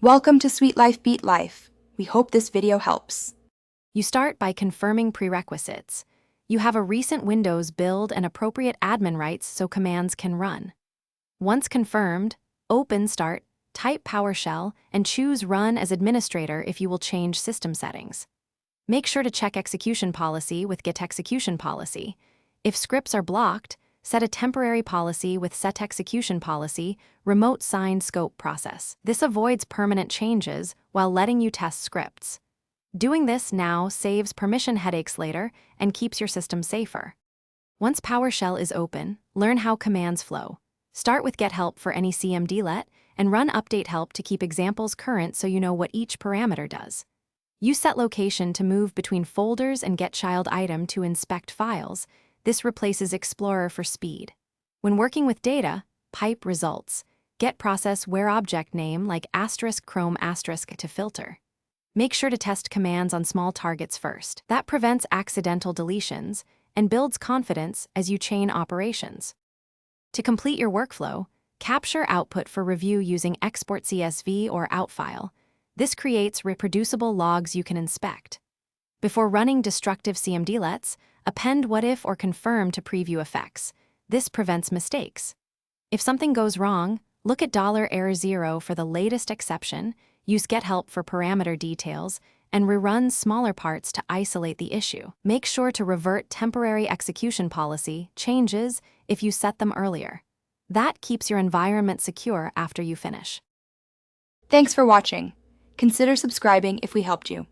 Welcome to Sweet Life Beat Life. We hope this video helps. You start by confirming prerequisites. You have a recent Windows build and appropriate admin rights so commands can run. Once confirmed, open Start, type PowerShell, and choose Run as administrator if you will change system settings. Make sure to check execution policy with Get Execution Policy. If scripts are blocked, set a temporary policy with Set Execution Policy, Remote Signed Scope Process. This avoids permanent changes while letting you test scripts. Doing this now saves permission headaches later and keeps your system safer. Once PowerShell is open, learn how commands flow. Start with Get Help for any CMDlet and run Update Help to keep examples current so you know what each parameter does. Use Set Location to move between folders and Get Child Item to inspect files. This replaces Explorer for speed. When working with data, pipe results. Get process where object name like *Chrome* to filter. Make sure to test commands on small targets first. That prevents accidental deletions and builds confidence as you chain operations. To complete your workflow, capture output for review using Export CSV or OutFile. This creates reproducible logs you can inspect. Before running destructive CMDlets, append what if or confirm to preview effects. This prevents mistakes. If something goes wrong, look at $error0 for the latest exception, use Get Help for parameter details, and rerun smaller parts to isolate the issue. Make sure to revert temporary execution policy changes if you set them earlier. That keeps your environment secure after you finish. Thanks for watching. Consider subscribing if we helped you.